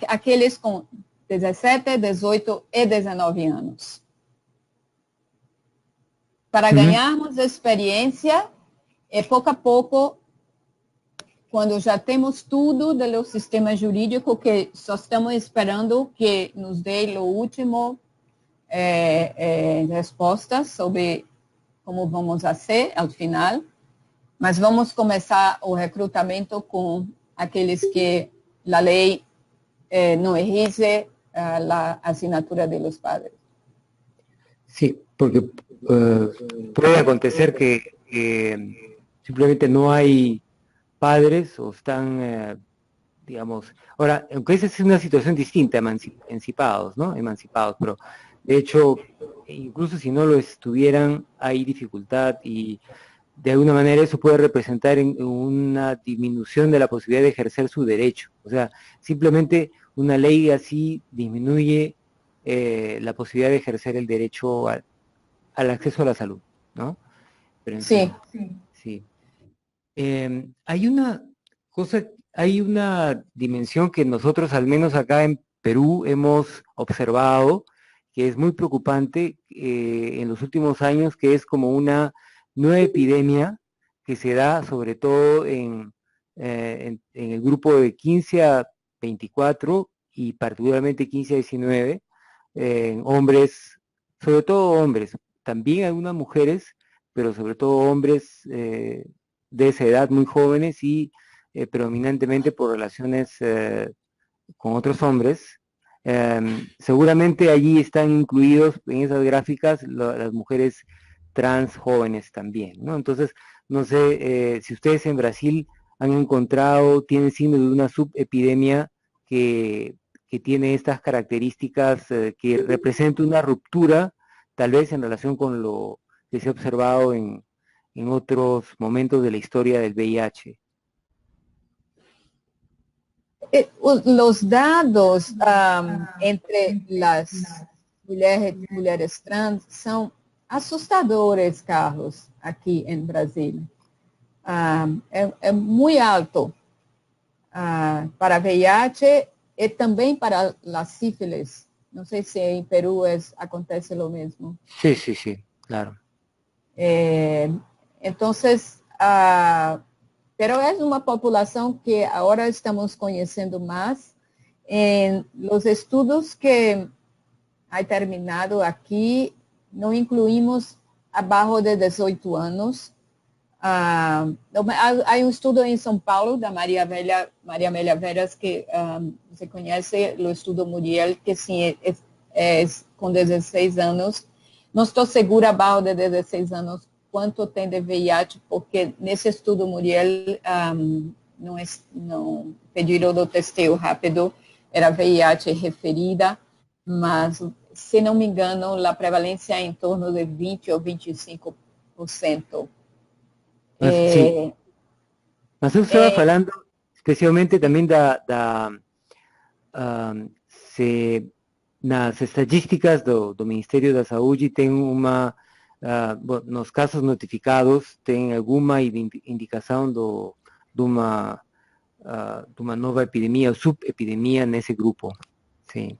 aqueles com 17, 18 e 19 anos. Para ganharmos experiência, e pouco a pouco, quando já temos tudo do sistema jurídico, que só estamos esperando que nos dê o último resposta sobre como vamos fazer ao final, mas vamos começar o recrutamento com aqueles que a lei não exige a assinatura de los padres. Sí, porque puede acontecer que simplemente no hay padres o están, digamos, ahora, aunque esa es una situación distinta, emancipados, ¿no? Emancipados, pero de hecho, incluso si no lo estuvieran, hay dificultad y de alguna manera eso puede representar una disminución de la posibilidad de ejercer su derecho. O sea, simplemente una ley así disminuye la posibilidad de ejercer el derecho al acceso a la salud, ¿no? Pero en fin, sí. Hay una cosa, hay una dimensión que nosotros, al menos acá en Perú, hemos observado, que es muy preocupante en los últimos años, que es como una nueva epidemia que se da sobre todo en el grupo de 15 a 24 y particularmente 15 a 19, hombres, sobre todo hombres, también algunas mujeres, pero sobre todo hombres de esa edad, muy jóvenes y predominantemente por relaciones con otros hombres. Seguramente allí están incluidos en esas gráficas las mujeres trans jóvenes también, ¿no? Entonces, no sé si ustedes en Brasil han encontrado, tienen signos de una subepidemia que tiene estas características, que representa una ruptura, tal vez en relación con lo que se ha observado en otros momentos de la historia del VIH. Los dados entre las mulheres trans são assustadores, Carlos, aqui em Brasília. É muito alto para VIH e também para a sífilis. Não sei se em Peru acontece o mesmo. Sí, sí, sí, claro. Entonces, pero es una población que ahora estamos conociendo más. En los estudios que hay terminado aquí, no incluimos abajo de 18 anos. Hay un estudio en São Paulo da Maria Amélia Veras, que você conhece, o estudo Muriel, que sim, é com 16 anos. Não estou segura abaixo de 16 anos quanto tem de VIH, porque nesse estudo Muriel não pediram do testeio rápido, era VIH referida, mas, se não me engano, a prevalência é em torno de 20 ou 25%. Sí. Mas eu estava falando especialmente também nas estatísticas do Ministério da Saúde tem uma, nos casos notificados, tem alguma indicação de uma nova epidemia ou subepidemia nesse grupo. Sim.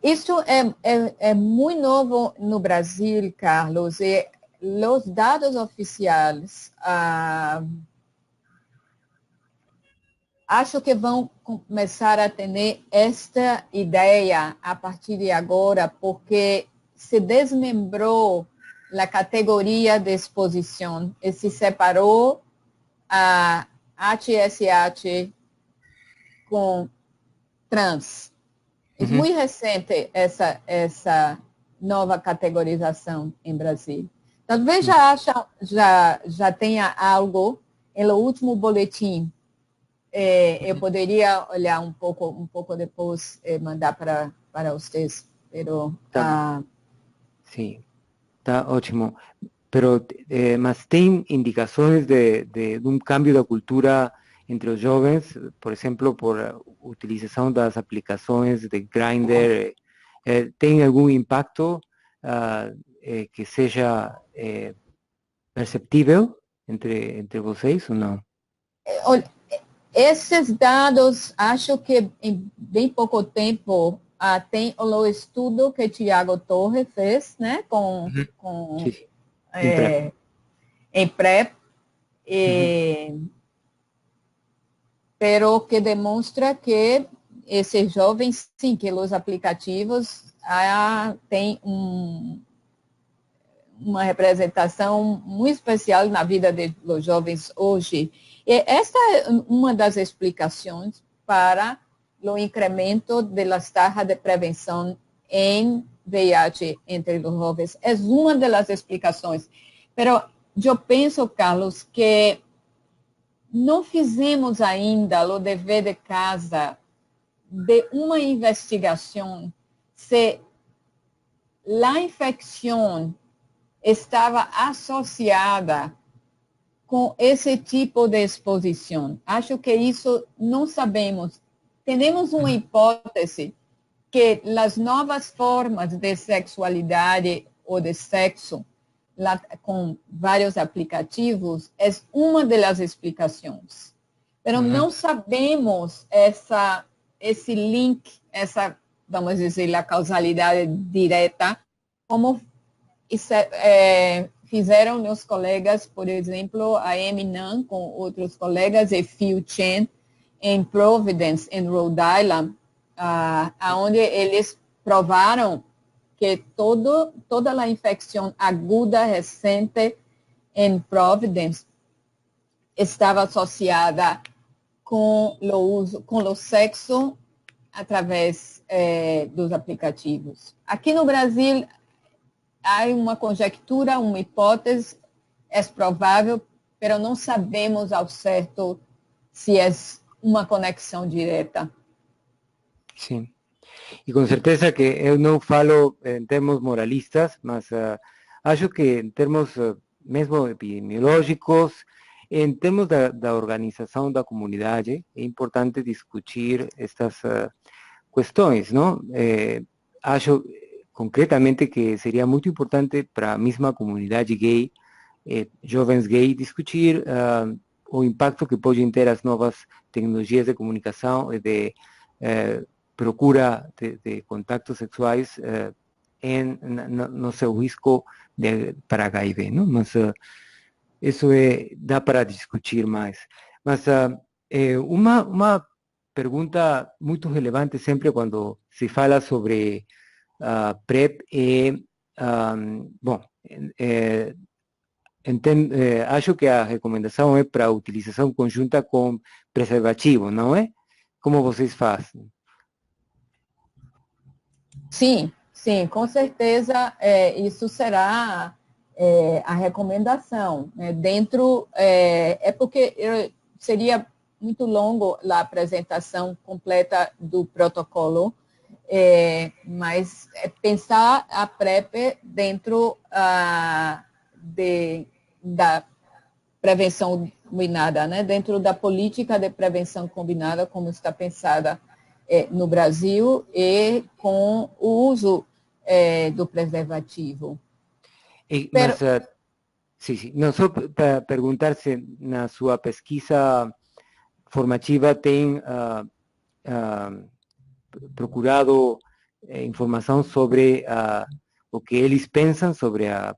Isso é muito novo no Brasil, Carlos, e os dados oficiais acho que vão começar a ter esta ideia a partir de agora, porque se desmembrou a categoria de exposição e se separou a HSH com trans. É muito recente essa nova categorização em Brasil. Talvez já tenha algo no último boletim. Eu poderia olhar um pouco depois e mandar para vocês. Pero, Sim, está ótimo. Pero, mas tem indicações de um cambio da cultura entre os jovens, por exemplo, por utilização das aplicações de Grindr, tem algum impacto que seja perceptível entre vocês ou não? Olha, esses dados, acho que em bem pouco tempo, tem o estudo que Tiago Torre fez, né, Sim, sim. Em PrEP. em PrEP, Uhum. pero que demonstra que esses jovens, sim, que os aplicativos têm uma representação muito especial na vida dos jovens hoje. E esta é uma das explicações para o incremento das taxas de prevenção em VIH entre os jovens. É uma das explicações. Mas eu penso, Carlos, que não fizemos ainda o dever de casa de uma investigação se a infecção estava associada com esse tipo de exposição. Acho que isso não sabemos. Temos uma hipótese que as novas formas de sexualidade ou de sexo, com vários aplicativos, é uma das explicações. Mas não sabemos esse link, vamos dizer, a causalidade direta, como fizeram meus colegas, por exemplo, a Amy Nunn com outros colegas e Phil Chen em Providence, em Rhode Island, onde eles provaram que toda a infecção aguda recente em Providence estava associada com o sexo através dos aplicativos. Aqui no Brasil, há uma conjectura, uma hipótese, é provável, mas não sabemos ao certo se é uma conexão direta. Sim. E com certeza que eu não falo em termos moralistas, mas acho que em termos mesmo epidemiológicos, em termos da organização da comunidade, é importante discutir estas questões, não? Acho concretamente que seria muito importante para a mesma comunidade gay, jovens gay, discutir o impacto que podem ter as novas tecnologias de comunicação e de procura de contactos sexuais no seu risco para HIV, não? Mas isso dá para discutir mais. Mas uma pergunta muito relevante sempre quando se fala sobre PrEP bom, acho que a recomendação é para utilização conjunta com preservativo, não é? Como vocês fazem? Sim, sim, com certeza isso será a recomendação. Né? Porque seria muito longo a apresentação completa do protocolo, mas pensar a PrEP dentro da prevenção combinada, né? Dentro da política de prevenção combinada, como está pensada no Brasil, e com o uso do preservativo. Mas, sim, não só para perguntar se na sua pesquisa formativa tem procurado informação sobre o que eles pensam sobre a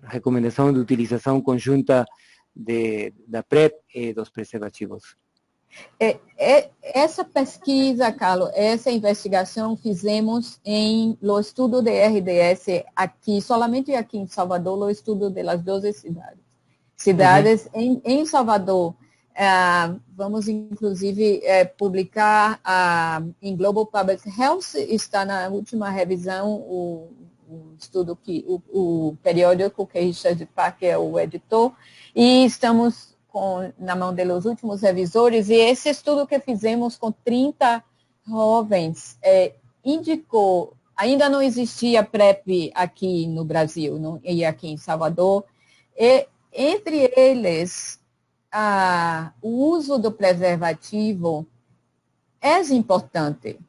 recomendação de utilização conjunta da PrEP e dos preservativos. Essa pesquisa, Carlos, essa investigação fizemos no estudo de RDS aqui, somente aqui em Salvador, no estudo das 12 cidades. Em Salvador, vamos inclusive publicar em Global Public Health, está na última revisão o estudo o periódico que Richard Parker é o editor, e estamos na mão dos últimos revisores, e esse estudo que fizemos com 30 jovens indicou, ainda não existia PrEP aqui no Brasil, e aqui em Salvador, e entre eles, o uso do preservativo é importante.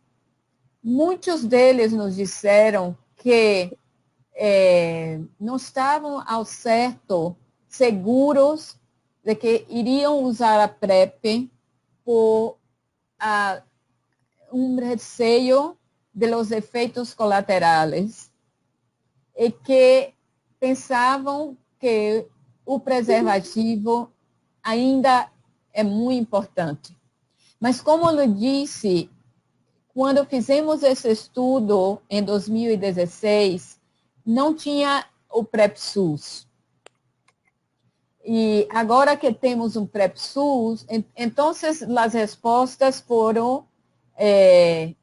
Muitos deles nos disseram que não estavam ao certo seguros de que iriam usar a PrEP por um receio de los efeitos colaterais e que pensavam que o preservativo ainda é muito importante. Mas, como eu disse, quando fizemos esse estudo em 2016, não tinha o PrEP-SUS. E agora que temos um PrEP-SUS, então as respostas foram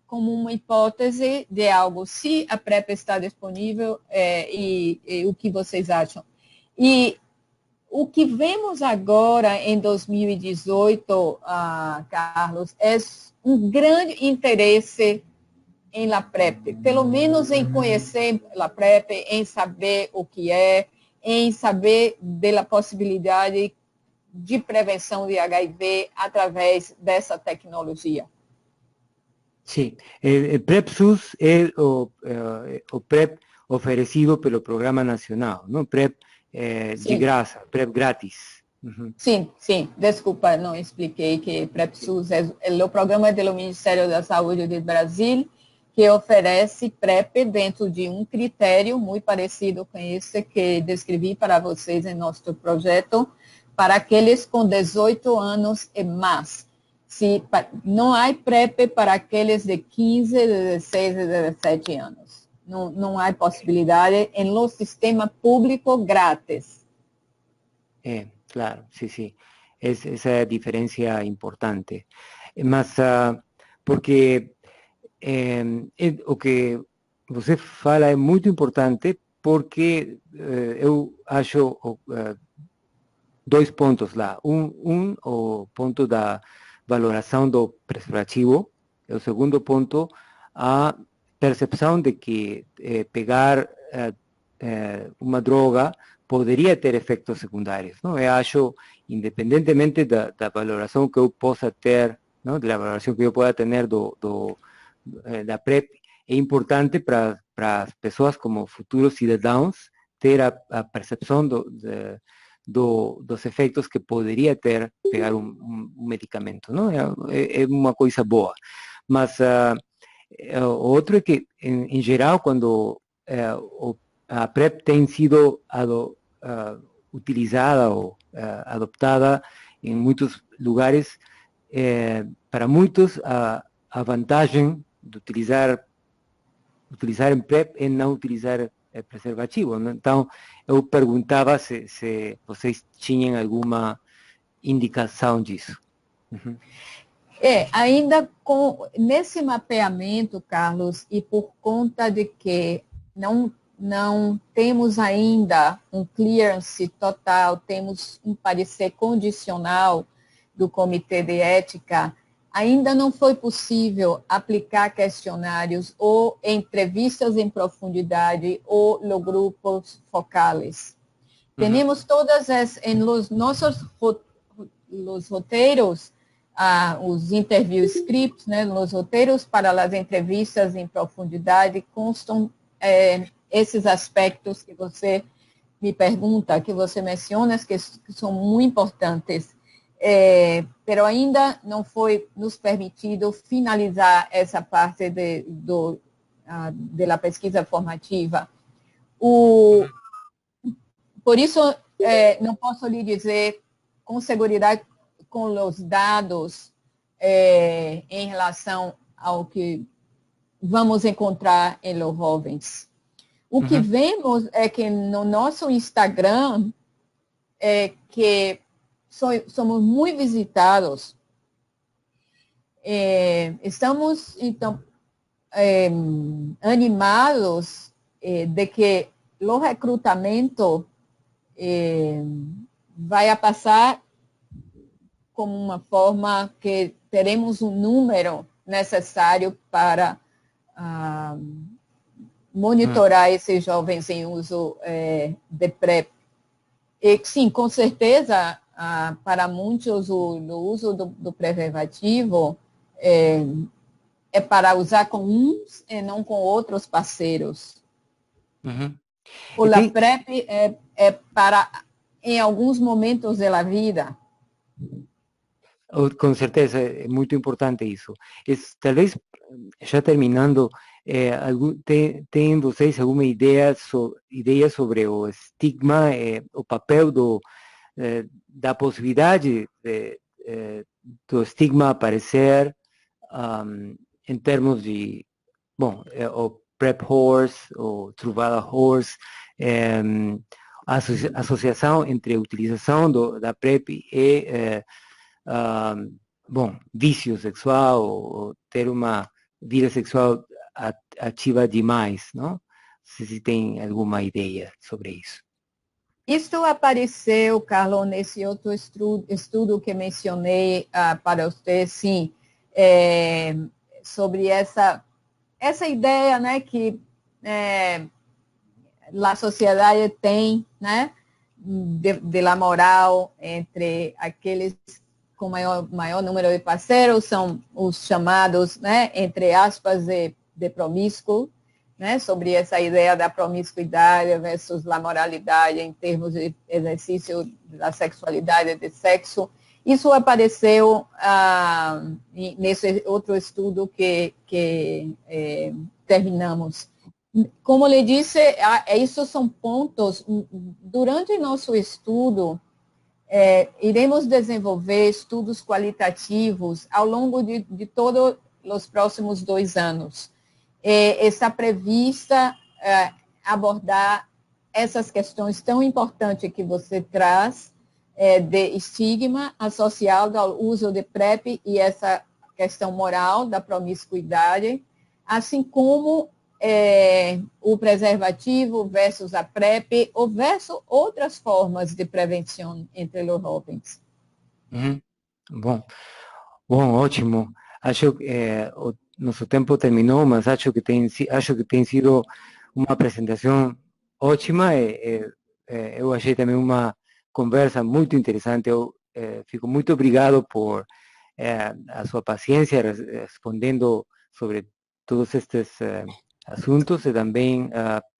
como uma hipótese de algo, se a PrEP está disponível e o que vocês acham. E o que vemos agora em 2018, Carlos, é um grande interesse em La PrEP, pelo menos em conhecer La PrEP, em saber o que é, em saber da possibilidade de prevenção de HIV através dessa tecnologia. Sí, el PrEP-SUS es o PrEP oferecido pelo Programa Nacional, ¿no? PrEP de graça, PrEP grátis. Uhum. Sim, sim, desculpa, não expliquei que PrEP-SUS é o programa do Ministério da Saúde do Brasil, que oferece PrEP dentro de um critério muito parecido com esse que descrevi para vocês em nosso projeto, para aqueles com 18 anos e mais. Se, não há PrEP para aqueles de 15, 16 e 17 anos. Não há possibilidade em no sistema público grátis. Claro, sí, sí. Esa diferencia importante. Mas, porque o que você fala é muito importante, porque eu acho dois pontos lá. O ponto da valoração do preservativo, e o segundo ponto, a percepção de que pegar uma droga poderia ter efeitos secundários, não? Eu acho, independentemente da valoração que eu possa ter, não, da valoração que eu possa ter da PrEP, é importante para as pessoas como futuros cidadãos ter a percepção dos efeitos que poderia ter pegar um medicamento, não? É uma coisa boa. Mas o outro é que, em geral, quando a PrEP tem sido utilizada ou adoptada em muitos lugares, para muitos a vantagem de utilizar em PrEP é não utilizar preservativo, né? Então, eu perguntava se vocês tinham alguma indicação disso. Uhum. Ainda nesse mapeamento, Carlos, e por conta de que não temos ainda um clearance total, temos um parecer condicional do Comitê de Ética, ainda não foi possível aplicar questionários ou entrevistas em profundidade ou nos grupos focais. Uhum. Temos todas em los nossos roteiros, os interview scripts, né, os roteiros para as entrevistas em profundidade constam esses aspectos que você me pergunta, que você menciona, que são muito importantes. Pero ainda não foi nos permitido finalizar essa parte da pesquisa formativa. Por isso, não posso lhe dizer com segurança, com os dados em relação ao que vamos encontrar em los jovens. O que vemos é que no nosso Instagram, que somos muito visitados, estamos, então, animados de que o recrutamento vai a passar como uma forma que teremos um número necessário para monitorar esses jovens em uso de PrEP. E, sim, com certeza, para muitos o uso do preservativo é para usar com uns e não com outros parceiros. Uhum. O la PrEP é para, em alguns momentos da vida. Com certeza, é muito importante isso. Talvez, já terminando, tem vocês alguma ideia sobre o estigma, o papel da possibilidade do estigma aparecer em termos de, bom, o PrEP horse, o Truvada horse, a associação entre a utilização da PrEP e bom, vício sexual ou ter uma vida sexual ativa demais, não? Não sei se tem alguma ideia sobre isso. Isso apareceu, Carlos, nesse outro estudo que mencionei para você, sim, sobre essa ideia, né, que a sociedade tem, né, de la moral entre aqueles com maior número de parceiros, são os chamados, né, entre aspas, de promíscuo, né, sobre essa ideia da promiscuidade versus a moralidade em termos de exercício da sexualidade, de sexo. Isso apareceu nesse outro estudo que terminamos. Como lhe disse, isso são pontos, durante nosso estudo, iremos desenvolver estudos qualitativos ao longo de todos os próximos 2 anos. Está prevista abordar essas questões tão importantes que você traz, de estigma associado ao uso de PrEP e essa questão moral da promiscuidade, assim como o preservativo versus a PrEP ou versus outras formas de prevenção entre os jovens. Bom, ótimo. Acho que o nosso tempo terminou, mas acho que tem sido uma apresentação ótima. Eu achei também uma conversa muito interessante. Eu fico muito obrigado por a sua paciência respondendo sobre todos estes assuntos e também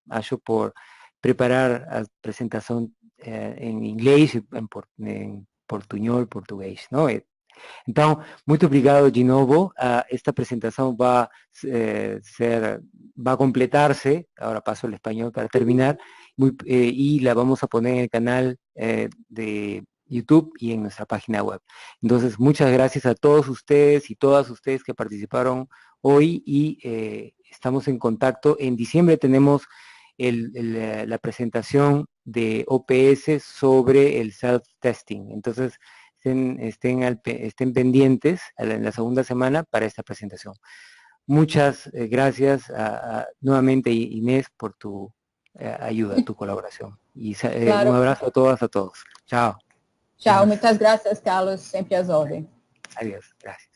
acho por preparar a apresentação em inglês, em portunhol, português, não? Então, muito obrigado de novo. Esta apresentação va a completarse, ahora paso al español para terminar, y la vamos a poner en el canal de YouTube y en nuestra página web. Entonces, muchas gracias a todos ustedes y todas ustedes que participaron hoy y estamos en contacto. En diciembre tenemos la presentación de OPS sobre el self-testing. Entonces, estén pendientes en la segunda semana para esta presentación. Muchas gracias nuevamente, Inés, por tu ayuda, tu colaboración. Y claro. Un abrazo a todas, a todos. Chao. Chao, muchas gracias, Carlos. Sempre às ordens. Adiós, gracias.